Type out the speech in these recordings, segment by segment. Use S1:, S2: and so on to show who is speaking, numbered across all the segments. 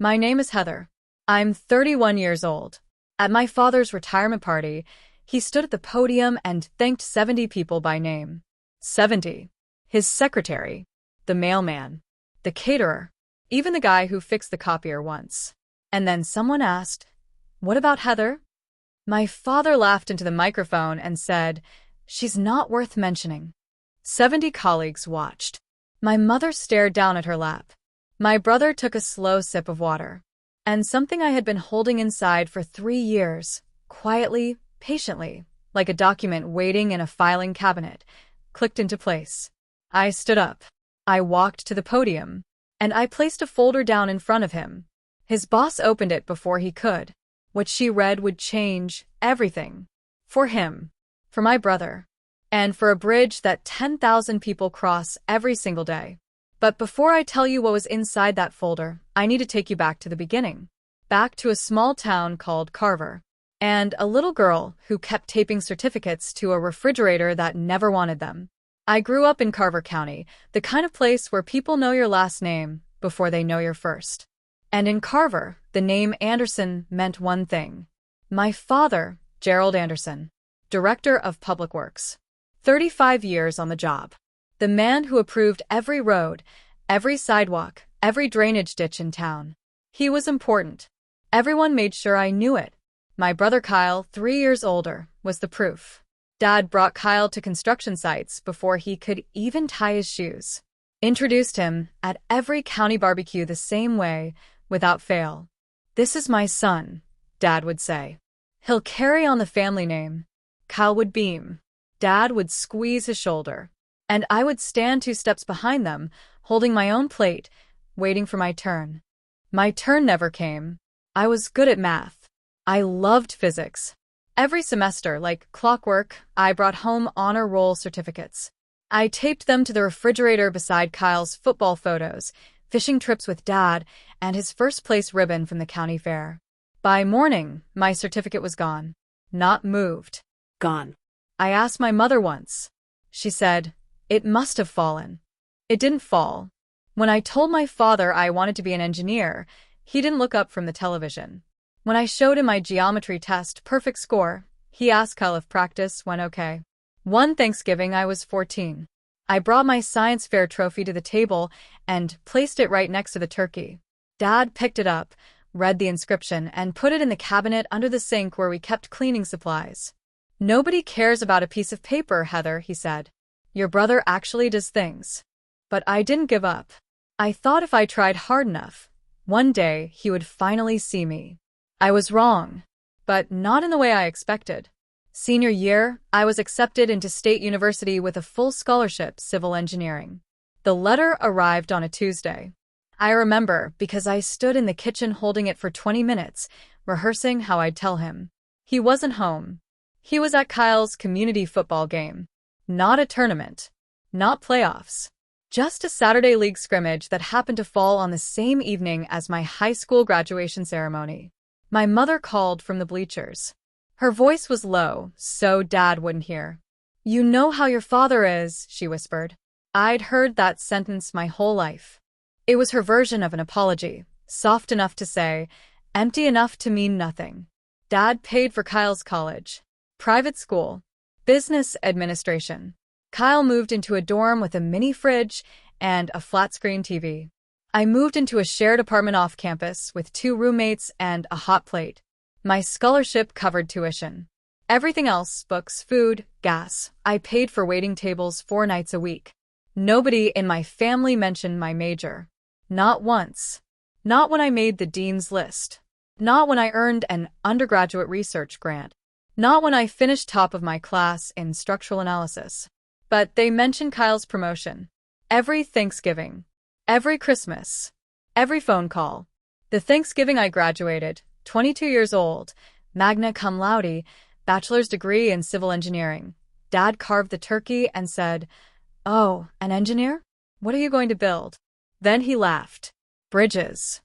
S1: My name is Heather. I'm 31 years old. At my father's retirement party, he stood at the podium and thanked 70 people by name. 70. His secretary, the mailman, the caterer, even the guy who fixed the copier once. And then someone asked, "What about Heather?" My father laughed into the microphone and said, "She's not worth mentioning." 70 colleagues watched. My mother stared down at her lap. My brother took a slow sip of water. And something I had been holding inside for 3 years, quietly, patiently, like a document waiting in a filing cabinet, clicked into place. I stood up. I walked to the podium, and I placed a folder down in front of him. His boss opened it before he could. What she read would change everything. For him, for my brother, and for a bridge that 10,000 people cross every single day. But before I tell you what was inside that folder, I need to take you back to the beginning. Back to a small town called Carver. And a little girl who kept taping certificates to a refrigerator that never wanted them. I grew up in Carver County, the kind of place where people know your last name before they know your first. And in Carver, the name Anderson meant one thing. My father, Gerald Anderson, Director of Public Works. 35 years on the job. The man who approved every road, every sidewalk, every drainage ditch in town. He was important. Everyone made sure I knew it. My brother Kyle, 3 years older, was the proof. Dad brought Kyle to construction sites before he could even tie his shoes. Introduced him at every county barbecue the same way, without fail. "This is my son," Dad would say. "He'll carry on the family name." Kyle would beam. Dad would squeeze his shoulder. And I would stand 2 steps behind them, holding my own plate, waiting for my turn. My turn never came. I was good at math. I loved physics. Every semester, like clockwork, I brought home honor roll certificates. I taped them to the refrigerator beside Kyle's football photos, fishing trips with Dad, and his first place ribbon from the county fair. By morning, my certificate was gone. Not moved.
S2: Gone.
S1: I asked my mother once. She said, "It must have fallen." It didn't fall. When I told my father I wanted to be an engineer, he didn't look up from the television. When I showed him my geometry test perfect score, he asked Kyle if practice went okay. One Thanksgiving I was 14. I brought my science fair trophy to the table and placed it right next to the turkey. Dad picked it up, read the inscription, and put it in the cabinet under the sink where we kept cleaning supplies. "Nobody cares about a piece of paper, Heather," he said. "Your brother actually does things." But I didn't give up. I thought if I tried hard enough, one day he would finally see me. I was wrong, but not in the way I expected. Senior year, I was accepted into State University with a full scholarship, civil engineering. The letter arrived on a Tuesday. I remember because I stood in the kitchen holding it for 20 minutes, rehearsing how I'd tell him. He wasn't home. He was at Kyle's community football game. Not a tournament. Not playoffs. Just a Saturday league scrimmage that happened to fall on the same evening as my high school graduation ceremony. My mother called from the bleachers. Her voice was low, so Dad wouldn't hear. "You know how your father is," she whispered. I'd heard that sentence my whole life. It was her version of an apology, soft enough to say, empty enough to mean nothing. Dad paid for Kyle's college. Private school. Business administration. Kyle moved into a dorm with a mini fridge and a flat-screen TV. I moved into a shared apartment off campus with 2 roommates and a hot plate. My scholarship covered tuition. Everything else, books, food, gas, I paid for waiting tables 4 nights a week. Nobody in my family mentioned my major. Not once. Not when I made the dean's list. Not when I earned an undergraduate research grant. Not when I finished top of my class in structural analysis. But they mentioned Kyle's promotion. Every Thanksgiving. Every Christmas. Every phone call. The Thanksgiving I graduated, 22 years old, magna cum laude, bachelor's degree in civil engineering. Dad carved the turkey and said, "Oh, an engineer? What are you going to build?" Then he laughed. "Bridges."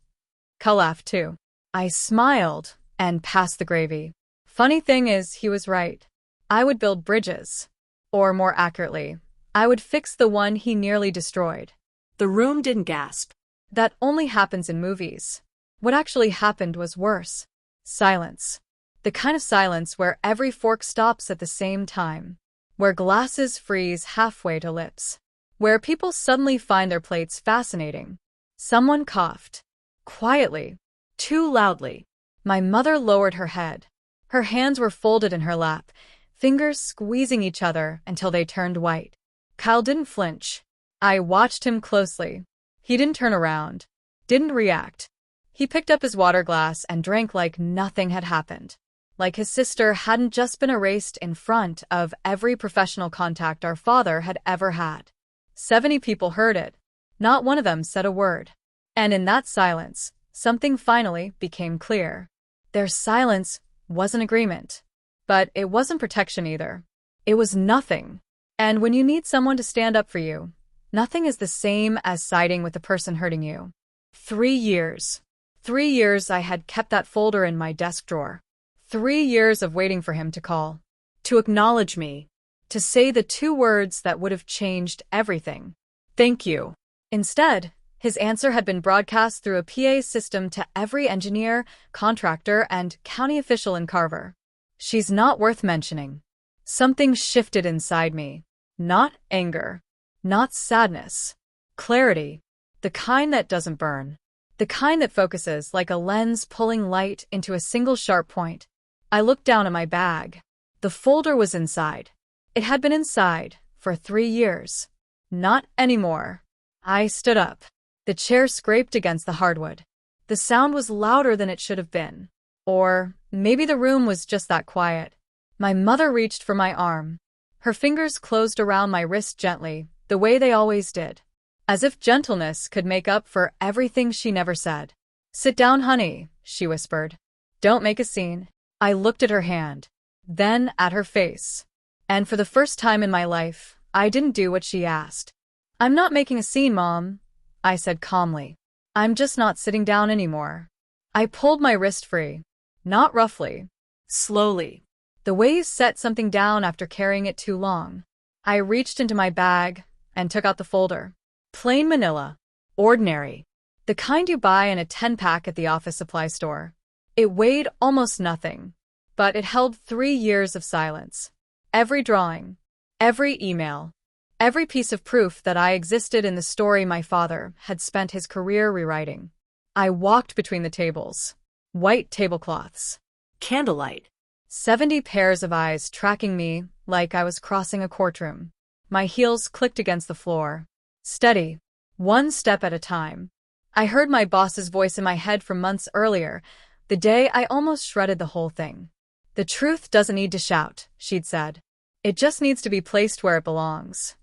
S1: Kyle laughed too. I smiled and passed the gravy. Funny thing is, he was right. I would build bridges. Or more accurately, I would fix the one he nearly destroyed.
S2: The room didn't gasp.
S1: That only happens in movies. What actually happened was worse. Silence. The kind of silence where every fork stops at the same time. Where glasses freeze halfway to lips. Where people suddenly find their plates fascinating. Someone coughed. Quietly. Too loudly. My mother lowered her head. Her hands were folded in her lap, fingers squeezing each other until they turned white. Kyle didn't flinch. I watched him closely. He didn't turn around. Didn't react. He picked up his water glass and drank like nothing had happened. Like his sister hadn't just been erased in front of every professional contact our father had ever had. 70 people heard it. Not one of them said a word. And in that silence, something finally became clear. Their silence wasn't agreement. But it wasn't protection either. It was nothing. And when you need someone to stand up for you, nothing is the same as siding with the person hurting you. 3 years. 3 years I had kept that folder in my desk drawer. 3 years of waiting for him to call. To acknowledge me. To say the 2 words that would have changed everything. Thank you. Instead, his answer had been broadcast through a PA system to every engineer, contractor, and county official in Carver. She's not worth mentioning. Something shifted inside me. Not anger. Not sadness. Clarity. The kind that doesn't burn. The kind that focuses like a lens pulling light into a single sharp point. I looked down at my bag. The folder was inside. It had been inside for 3 years. Not anymore. I stood up. The chair scraped against the hardwood. The sound was louder than it should have been. Or maybe the room was just that quiet. My mother reached for my arm. Her fingers closed around my wrist gently, the way they always did. As if gentleness could make up for everything she never said. Sit down, honey, she whispered. Don't make a scene. I looked at her hand. Then at her face. And for the first time in my life, I didn't do what she asked. I'm not making a scene, Mom, I said calmly. I'm just not sitting down anymore. I pulled my wrist free. Not roughly. Slowly. The way you set something down after carrying it too long. I reached into my bag and took out the folder. Plain manila. Ordinary. The kind you buy in a 10-pack at the office supply store. It weighed almost nothing. But it held 3 years of silence. Every drawing. Every email. Every piece of proof that I existed in the story my father had spent his career rewriting. I walked between the tables. White tablecloths. Candlelight. 70 pairs of eyes tracking me like I was crossing a courtroom. My heels clicked against the floor. Steady. 1 step at a time. I heard my boss's voice in my head from months earlier, the day I almost shredded the whole thing. The truth doesn't need to shout, she'd said. It just needs to be placed where it belongs.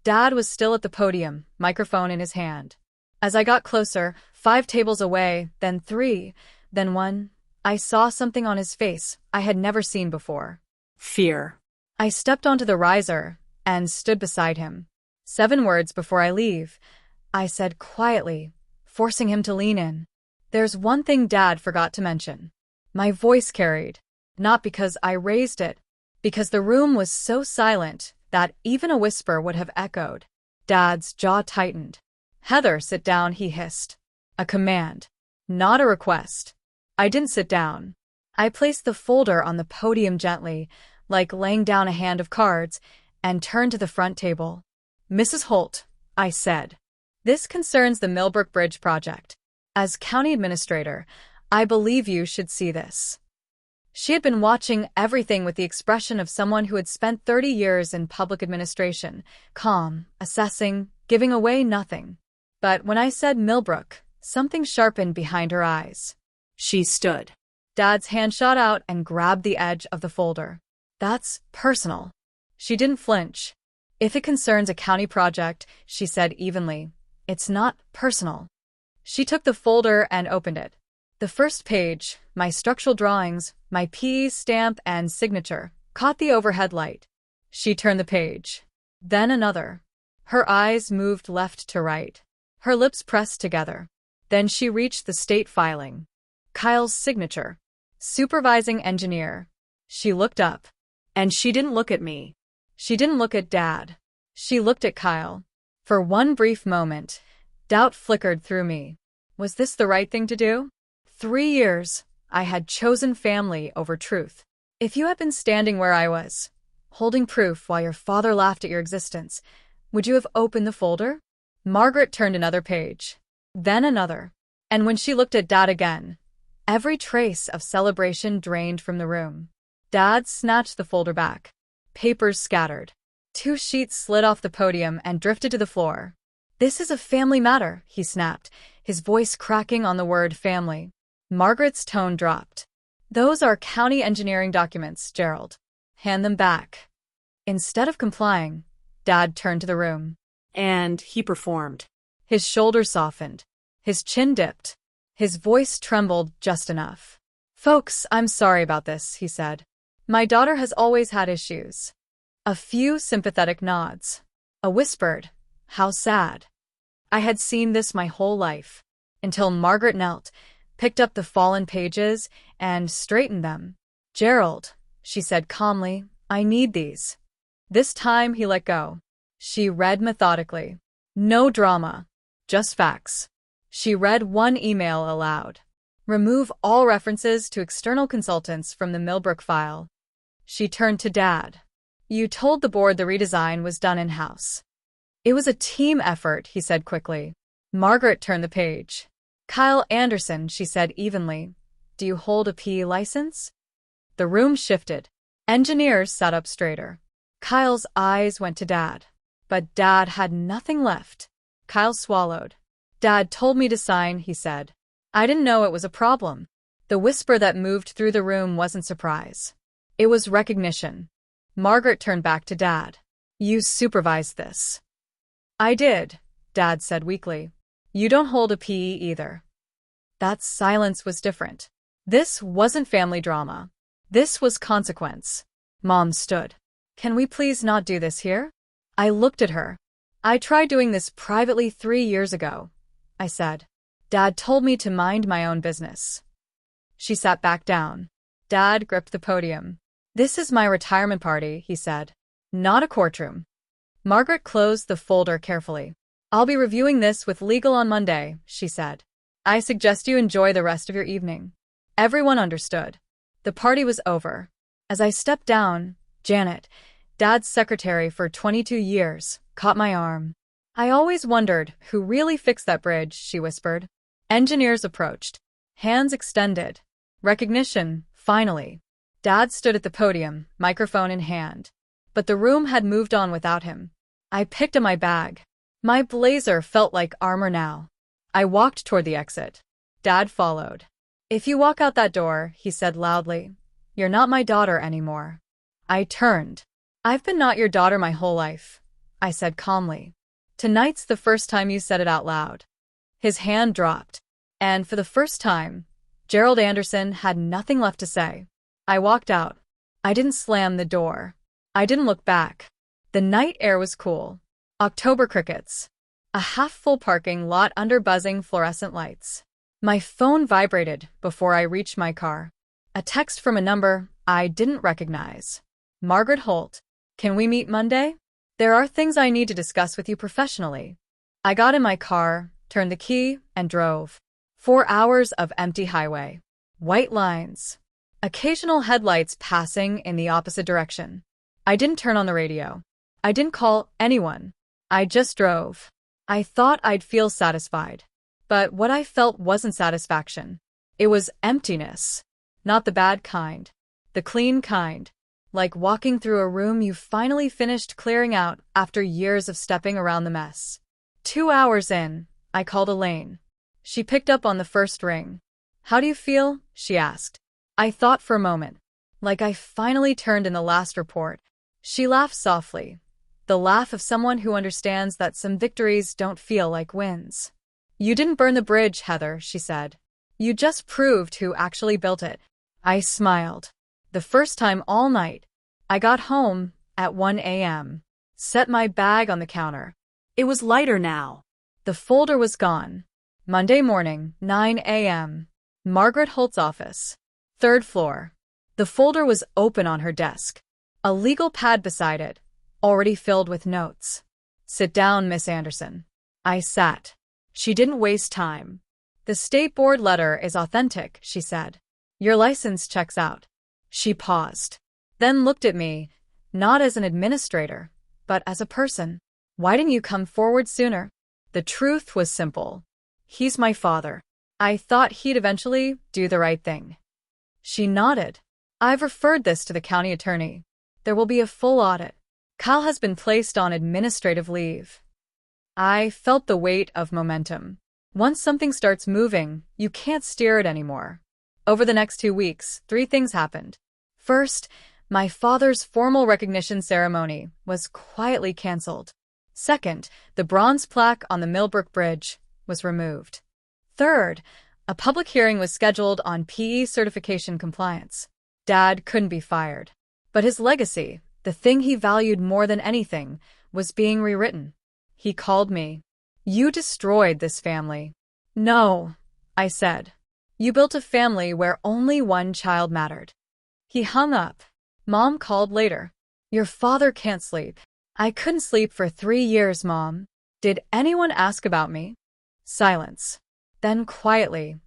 S1: Dad was still at the podium, microphone in his hand. As I got closer, 5 tables away, then 3, then 1, I saw something on his face I had never seen before. Fear. I stepped onto the riser and stood beside him. 7 words before I leave, I said quietly, forcing him to lean in. There's one thing Dad forgot to mention. My voice carried, not because I raised it, because the room was so silent that even a whisper would have echoed. Dad's jaw tightened. Heather, sit down, he hissed. A command, not a request. I didn't sit down. I placed the folder on the podium gently, like laying down a hand of cards, and turned to the front table. Mrs. Holt, I said. This concerns the Millbrook Bridge project. As county administrator, I believe you should see this. She had been watching everything with the expression of someone who had spent 30 years in public administration, calm, assessing, giving away nothing. But when I said Millbrook, something sharpened behind her eyes. She stood. Dad's hand shot out and grabbed the edge of the folder. That's personal. She didn't flinch. If it concerns a county project, she said evenly, it's not personal. She took the folder and opened it. The first page, my structural drawings, my PE's stamp and signature, caught the overhead light. She turned the page. Then another. Her eyes moved left to right. Her lips pressed together. Then she reached the state filing. Kyle's signature. Supervising engineer. She looked up. And she didn't look at me. She didn't look at Dad. She looked at Kyle. For one brief moment, doubt flickered through me. Was this the right thing to do? 3 years, I had chosen family over truth. If you had been standing where I was, holding proof while your father laughed at your existence, would you have opened the folder? Margaret turned another page, then another. And when she looked at Dad again, every trace of celebration drained from the room. Dad snatched the folder back. Papers scattered. 2 sheets slid off the podium and drifted to the floor. "This is a family matter," he snapped, his voice cracking on the word family. Margaret's tone dropped. "Those are county engineering documents, Gerald. Hand them back." Instead of complying, Dad turned to the room.
S2: And he performed.
S1: His shoulders softened. His chin dipped. His voice trembled just enough. "Folks, I'm sorry about this," he said. "My daughter has always had issues." A few sympathetic nods. A whispered, "How sad." I had seen this my whole life, until Margaret knelt, picked up the fallen pages, and straightened them. "Gerald," she said calmly, "I need these." This time he let go. She read methodically. No drama, just facts. She read one email aloud. "Remove all references to external consultants from the Millbrook file." She turned to Dad. "You told the board the redesign was done in-house." "It was a team effort," he said quickly. Margaret turned the page. "Kyle Anderson," she said evenly. "Do you hold a PE license?" The room shifted. Engineers sat up straighter. Kyle's eyes went to Dad. But Dad had nothing left. Kyle swallowed. "Dad told me to sign," he said. "I didn't know it was a problem." The whisper that moved through the room wasn't surprise. It was recognition. Margaret turned back to Dad. "You supervised this." "I did," Dad said weakly. "You don't hold a PE either." That silence was different. This wasn't family drama. This was consequence. Mom stood. "Can we please not do this here?" I looked at her. "I tried doing this privately 3 years ago," I said. "Dad told me to mind my own business." She sat back down. Dad gripped the podium. "This is my retirement party," he said. "Not a courtroom." Margaret closed the folder carefully. "I'll be reviewing this with legal on Monday," she said. "I suggest you enjoy the rest of your evening." Everyone understood. The party was over. As I stepped down, Janet, Dad's secretary for 22 years, caught my arm. "I always wondered who really fixed that bridge," she whispered. Engineers approached. Hands extended. Recognition, finally. Dad stood at the podium, microphone in hand. But the room had moved on without him. I picked up my bag. My blazer felt like armor now. I walked toward the exit. Dad followed. "If you walk out that door," he said loudly, "you're not my daughter anymore." I turned. "I've been not your daughter my whole life," I said calmly. "Tonight's the first time you said it out loud." His hand dropped. And for the first time, Gerald Anderson had nothing left to say. I walked out. I didn't slam the door. I didn't look back. The night air was cool. October crickets. A half-full parking lot under buzzing fluorescent lights. My phone vibrated before I reached my car. A text from a number I didn't recognize. "Margaret Holt, can we meet Monday? There are things I need to discuss with you professionally." I got in my car, turned the key, and drove. 4 hours of empty highway. White lines. Occasional headlights passing in the opposite direction. I didn't turn on the radio. I didn't call anyone. I just drove. I thought I'd feel satisfied. But what I felt wasn't satisfaction. It was emptiness. Not the bad kind. The clean kind. Like walking through a room you finally finished clearing out after years of stepping around the mess. 2 hours in, I called Elaine. She picked up on the first ring. "How do you feel?" she asked. I thought for a moment. Like I finally turned in the last report. She laughed softly. The laugh of someone who understands that some victories don't feel like wins. "You didn't burn the bridge, Heather," she said. "You just proved who actually built it." I smiled. The first time all night. I got home at 1 a.m. Set my bag on the counter.
S2: It was lighter now.
S1: The folder was gone. Monday morning, 9 a.m. Margaret Holt's office. 3rd floor. The folder was open on her desk. A legal pad beside it, already filled with notes. "Sit down, Miss Anderson." I sat. She didn't waste time. The state board letter is authentic, she said. Your license checks out. She paused, then looked at me, not as an administrator, but as a person. Why didn't you come forward sooner? The truth was simple. He's my father. I thought he'd eventually do the right thing. She nodded. I've referred this to the county attorney. There will be a full audit. Kyle has been placed on administrative leave. I felt the weight of momentum. Once something starts moving, you can't steer it anymore. Over the next 2 weeks, 3 things happened. First, my father's formal recognition ceremony was quietly canceled. Second, the bronze plaque on the Millbrook Bridge was removed. Third, a public hearing was scheduled on PE certification compliance. Dad couldn't be fired. But his legacy, the thing he valued more than anything, was being rewritten. He called me. You destroyed this family. No, I said. You built a family where only one child mattered. He hung up. Mom called later. Your father can't sleep. I couldn't sleep for 3 years, Mom. Did anyone ask about me? Silence. Then quietly,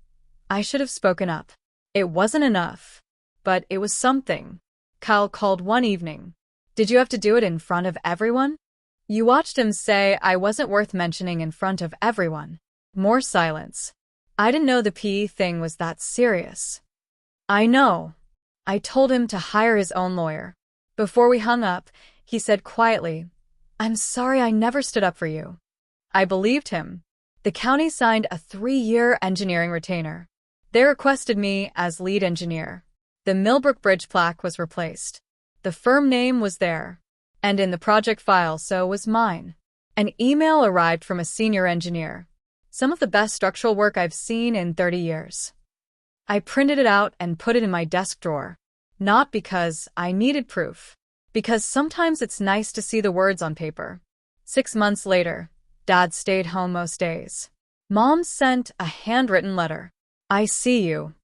S1: I should have spoken up. It wasn't enough, but it was something. Kyle called one evening. Did you have to do it in front of everyone? You watched him say I wasn't worth mentioning in front of everyone. More silence. I didn't know the PE thing was that serious. I know. I told him to hire his own lawyer. Before we hung up, he said quietly, I'm sorry I never stood up for you. I believed him. The county signed a 3-year engineering retainer. They requested me as lead engineer. The Millbrook Bridge plaque was replaced. The firm name was there, and in the project file so was mine. An email arrived from a senior engineer. Some of the best structural work I've seen in 30 years. I printed it out and put it in my desk drawer. Not because I needed proof, because sometimes it's nice to see the words on paper. 6 months later, Dad stayed home most days. Mom sent a handwritten letter. I see you.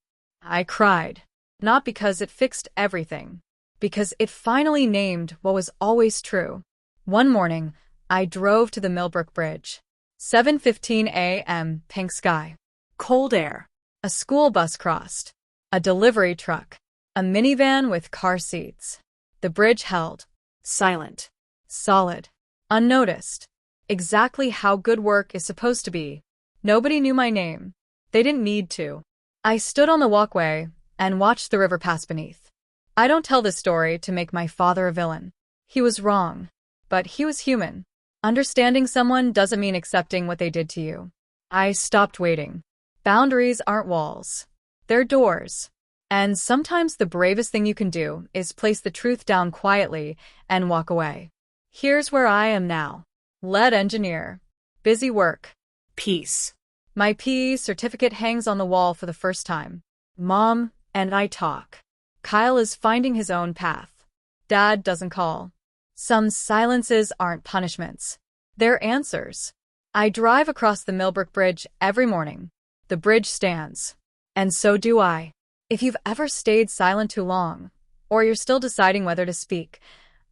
S1: I cried. Not because it fixed everything, because it finally named what was always true. One morning, I drove to the Millbrook Bridge. 7:15 a.m., pink sky.
S2: Cold air.
S1: A school bus crossed. A delivery truck. A minivan with car seats. The bridge held.
S2: Silent.
S1: Solid. Unnoticed. Exactly how good work is supposed to be. Nobody knew my name. They didn't need to. I stood on the walkway and watched the river pass beneath. I don't tell this story to make my father a villain. He was wrong, but he was human. Understanding someone doesn't mean accepting what they did to you. I stopped waiting. Boundaries aren't walls. They're doors. And sometimes the bravest thing you can do is place the truth down quietly and walk away. Here's where I am now. Lead engineer. Busy work.
S2: Peace.
S1: My PE certificate hangs on the wall for the first time. Mom and I talk. Kyle is finding his own path. Dad doesn't call. Some silences aren't punishments. They're answers. I drive across the Millbrook Bridge every morning. The bridge stands. And so do I. If you've ever stayed silent too long, or you're still deciding whether to speak,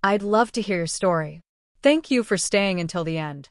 S1: I'd love to hear your story. Thank you for staying until the end.